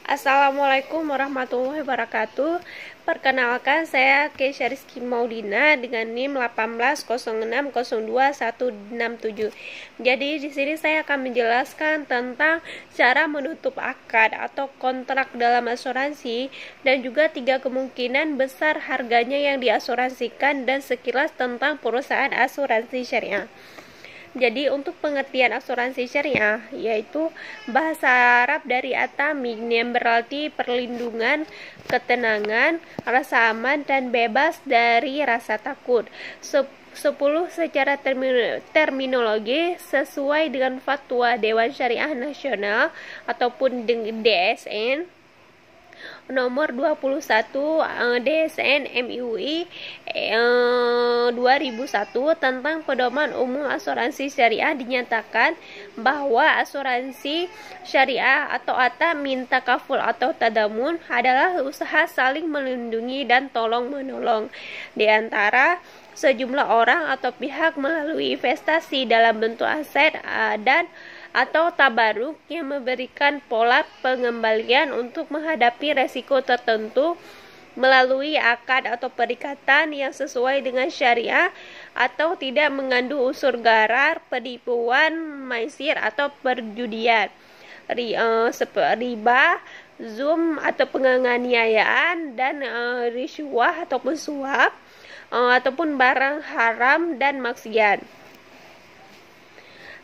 Assalamualaikum warahmatullahi wabarakatuh. Perkenalkan, saya Keisha Rizky Maudina dengan NIM 180602167. Jadi di sini saya akan menjelaskan tentang cara menutup akad atau kontrak dalam asuransi dan juga 3 kemungkinan besar harganya yang diasuransikan dan sekilas tentang perusahaan asuransi syariah. Jadi untuk pengertian asuransi syariah yaitu bahasa Arab dari atamin yang berarti perlindungan, ketenangan, rasa aman dan bebas dari rasa takut. 10 secara terminologi sesuai dengan fatwa Dewan Syariah Nasional ataupun DSN nomor 21 DSN MUI 2001 tentang pedoman umum asuransi syariah dinyatakan bahwa asuransi syariah atau min takaful atau tadamun adalah usaha saling melindungi dan tolong-menolong di antara sejumlah orang atau pihak melalui investasi dalam bentuk aset dan atau tabaruk yang memberikan pola pengembalian untuk menghadapi resiko tertentu melalui akad atau perikatan yang sesuai dengan syariah atau tidak mengandung unsur gharar, penipuan, maisir atau perjudian, riba, zum atau penganiayaan dan riswah ataupun suap ataupun barang haram dan maksiat.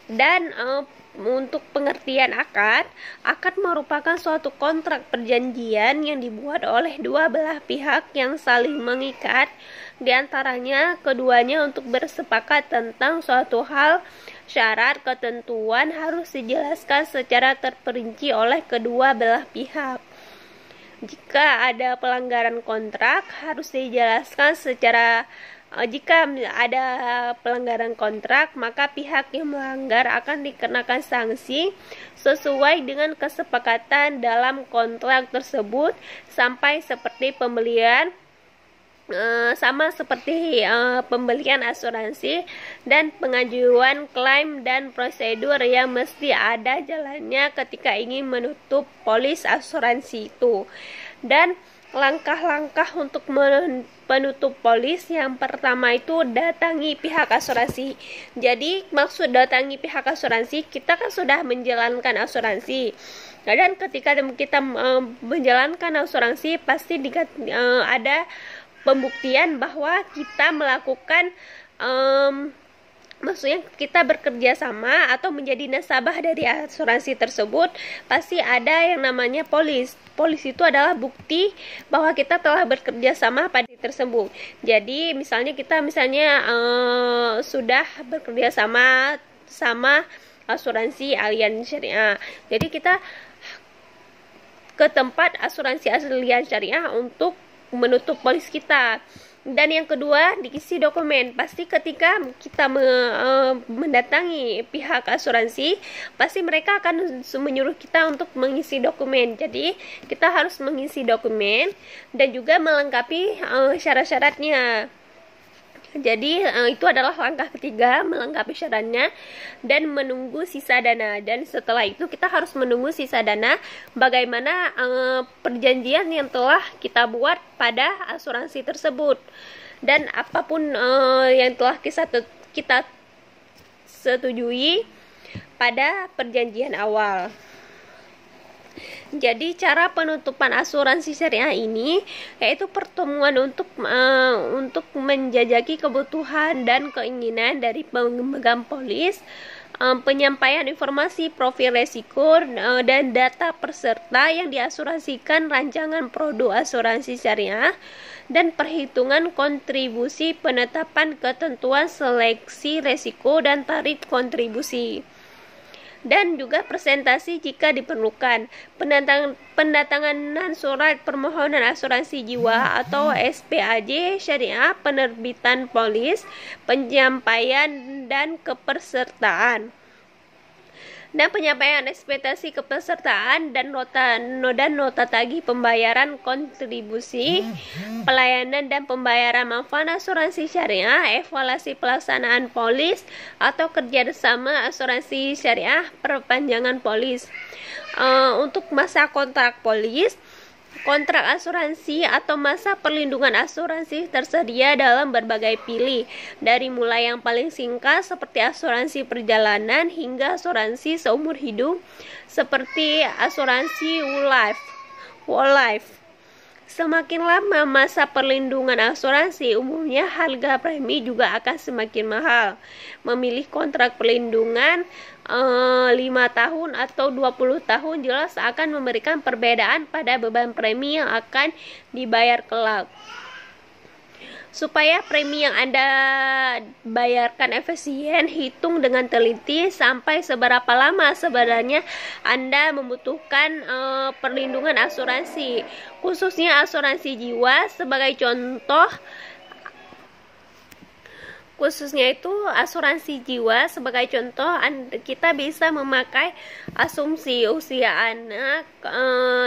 Dan untuk pengertian akad merupakan suatu kontrak perjanjian yang dibuat oleh dua belah pihak yang saling mengikat di antaranya keduanya untuk bersepakat tentang suatu hal. Syarat ketentuan harus dijelaskan secara terperinci oleh kedua belah pihak. Jika ada pelanggaran kontrak harus dijelaskan secara jika ada pelanggaran kontrak, maka pihak yang melanggar akan dikenakan sanksi sesuai dengan kesepakatan dalam kontrak tersebut sampai seperti pembelian pembelian asuransi dan pengajuan klaim dan prosedur yang mesti ada jalannya ketika ingin menutup polis asuransi itu. Dan langkah-langkah untuk penutup polis yang pertama itu datangi pihak asuransi. Jadi maksud datangi pihak asuransi, kita kan sudah menjalankan asuransi. Dan ketika kita menjalankan asuransi pasti ada pembuktian bahwa kita melakukan maksudnya kita bekerja sama atau menjadi nasabah dari asuransi tersebut, pasti ada yang namanya polis. Polis itu adalah bukti bahwa kita telah bekerja sama pada tersebut. Jadi misalnya kita sudah bekerja sama asuransi Allianz Syariah. Jadi kita ke tempat asuransi Allianz Syariah untuk menutup polis kita. Dan yang kedua, diisi dokumen. Pasti ketika kita mendatangi pihak asuransi, pasti mereka akan menyuruh kita untuk mengisi dokumen. Jadi kita harus mengisi dokumen dan juga melengkapi syarat-syaratnya. Jadi itu adalah langkah ketiga, melengkapi syaratnya dan menunggu sisa dana. Dan setelah itu kita harus menunggu sisa dana bagaimana perjanjian yang telah kita buat pada asuransi tersebut. Dan apapun yang telah kita setujui pada perjanjian awal. Jadi cara penutupan asuransi syariah ini yaitu pertemuan untuk menjajaki kebutuhan dan keinginan dari pemegang polis, penyampaian informasi profil resiko dan data peserta yang diasuransikan, rancangan produk asuransi syariah, dan perhitungan kontribusi, penetapan ketentuan seleksi resiko dan tarif kontribusi. Dan juga presentasi jika diperlukan, pendatangan surat permohonan asuransi jiwa atau SPAJ syariah, penerbitan polis, penyampaian dan kepesertaan. dan penyampaian ekspektasi kepesertaan dan nota tagih pembayaran kontribusi, pelayanan dan pembayaran manfaat asuransi syariah, evaluasi pelaksanaan polis atau kerjasama asuransi syariah, perpanjangan polis. Untuk masa kontrak polis, kontrak asuransi atau masa perlindungan asuransi tersedia dalam berbagai pilih, dari mulai yang paling singkat seperti asuransi perjalanan hingga asuransi seumur hidup seperti asuransi whole life. Semakin lama masa perlindungan asuransi, umumnya harga premi juga akan semakin mahal. Memilih kontrak perlindungan 5 tahun atau 20 tahun jelas akan memberikan perbedaan pada beban premi yang akan dibayar kelak. Supaya premi yang Anda bayarkan efisien, hitung dengan teliti sampai seberapa lama sebenarnya Anda membutuhkan perlindungan asuransi, khususnya asuransi jiwa sebagai contoh. Kita bisa memakai asumsi usia anak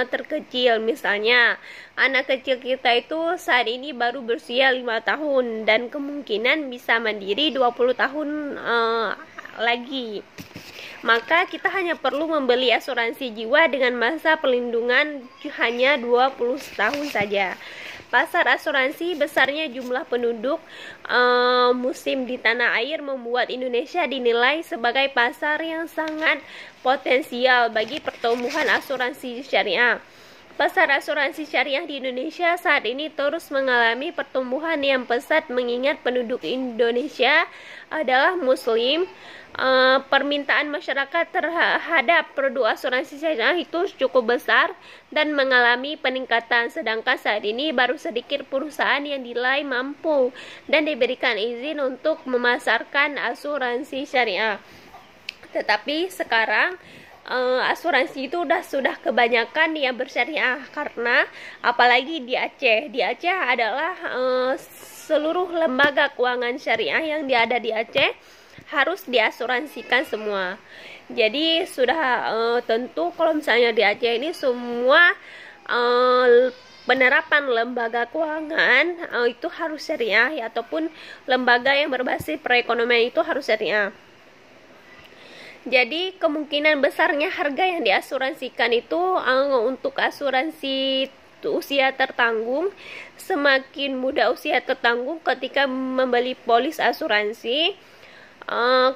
terkecil. Misalnya anak kecil kita itu saat ini baru berusia 5 tahun dan kemungkinan bisa mandiri 20 tahun lagi. Maka kita hanya perlu membeli asuransi jiwa dengan masa perlindungan hanya 20 tahun saja. Pasar asuransi besarnya jumlah penduduk musim di tanah air membuat Indonesia dinilai sebagai pasar yang sangat potensial bagi pertumbuhan asuransi syariah. Pasar asuransi syariah di Indonesia saat ini terus mengalami pertumbuhan yang pesat mengingat penduduk Indonesia adalah muslim. Permintaan masyarakat terhadap produk asuransi syariah itu cukup besar dan mengalami peningkatan, sedangkan saat ini baru sedikit perusahaan yang dinilai mampu dan diberikan izin untuk memasarkan asuransi syariah. Tetapi sekarang asuransi itu sudah kebanyakan yang bersyariah, karena apalagi di Aceh. Di Aceh adalah seluruh lembaga keuangan syariah yang ada di Aceh harus diasuransikan semua. Jadi sudah tentu kalau misalnya di Aceh ini semua penerapan lembaga keuangan itu harus syariah, ataupun lembaga yang berbasis perekonomian itu harus syariah. Jadi kemungkinan besarnya harga yang diasuransikan itu untuk asuransi usia tertanggung, semakin muda usia tertanggung ketika membeli polis asuransi,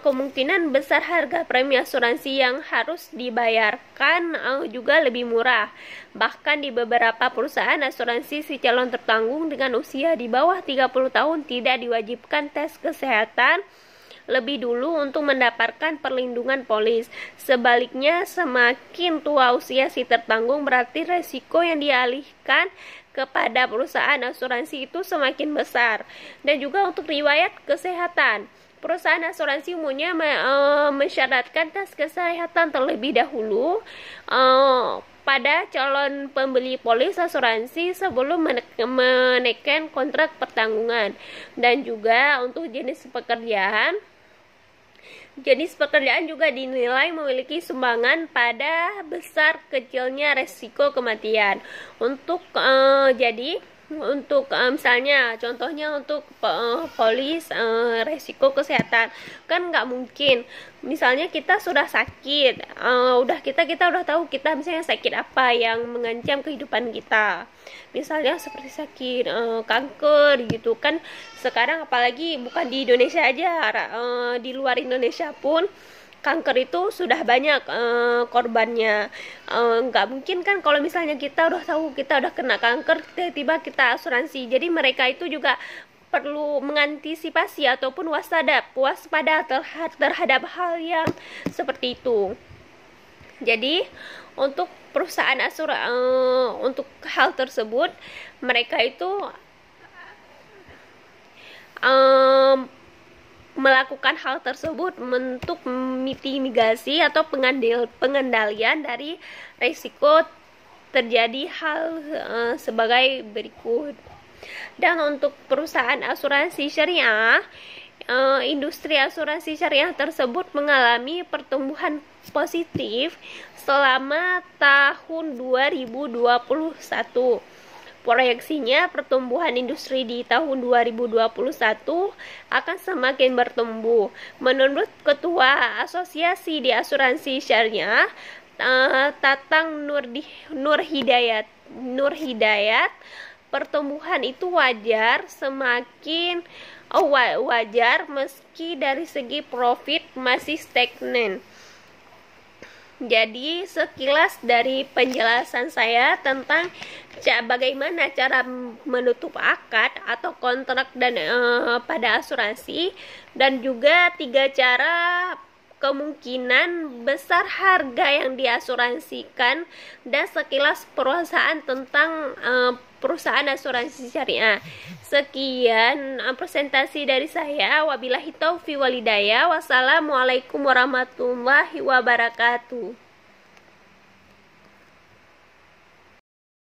kemungkinan besar harga premi asuransi yang harus dibayarkan juga lebih murah. Bahkan di beberapa perusahaan asuransi, si calon tertanggung dengan usia di bawah 30 tahun tidak diwajibkan tes kesehatan lebih dulu untuk mendapatkan perlindungan polis. Sebaliknya, semakin tua usia si tertanggung, berarti resiko yang dialihkan kepada perusahaan asuransi itu semakin besar. Dan juga untuk riwayat kesehatan, perusahaan asuransi umumnya mensyaratkan tes kesehatan terlebih dahulu pada calon pembeli polis asuransi sebelum menekan kontrak pertanggungan. Dan juga untuk jenis pekerjaan juga dinilai memiliki sumbangan pada besar kecilnya resiko kematian. Misalnya contohnya untuk polis resiko kesehatan, kan nggak mungkin misalnya kita sudah sakit, kita udah tahu kita misalnya sakit apa yang mengancam kehidupan kita, misalnya seperti sakit kanker gitu kan. Sekarang apalagi bukan di Indonesia aja, di luar Indonesia pun kanker itu sudah banyak korbannya. Nggak mungkin kan kalau misalnya kita udah tahu kita udah kena kanker, tiba-tiba kita asuransi. Jadi mereka itu juga perlu mengantisipasi ataupun waspada terhadap hal yang seperti itu. Jadi untuk perusahaan untuk hal tersebut, mereka itu melakukan hal tersebut untuk mitigasi atau pengendalian dari risiko terjadi hal sebagai berikut. Dan untuk perusahaan asuransi syariah, industri asuransi syariah tersebut mengalami pertumbuhan positif selama tahun 2021. Proyeksinya pertumbuhan industri di tahun 2021 akan semakin bertumbuh. Menurut Ketua Asosiasi di Asuransi Syariah, Tatang Nur Hidayat, pertumbuhan itu wajar, semakin wajar meski dari segi profit masih stagnan. Jadi sekilas dari penjelasan saya tentang bagaimana cara menutup akad atau kontrak dan pada asuransi, dan juga 3 cara kemungkinan besar harga yang diasuransikan, dan sekilas perusahaan tentang perusahaan asuransi syariah. Sekian presentasi dari saya. Wabillahi taufiq walhidayah. Wassalamualaikum warahmatullahi wabarakatuh.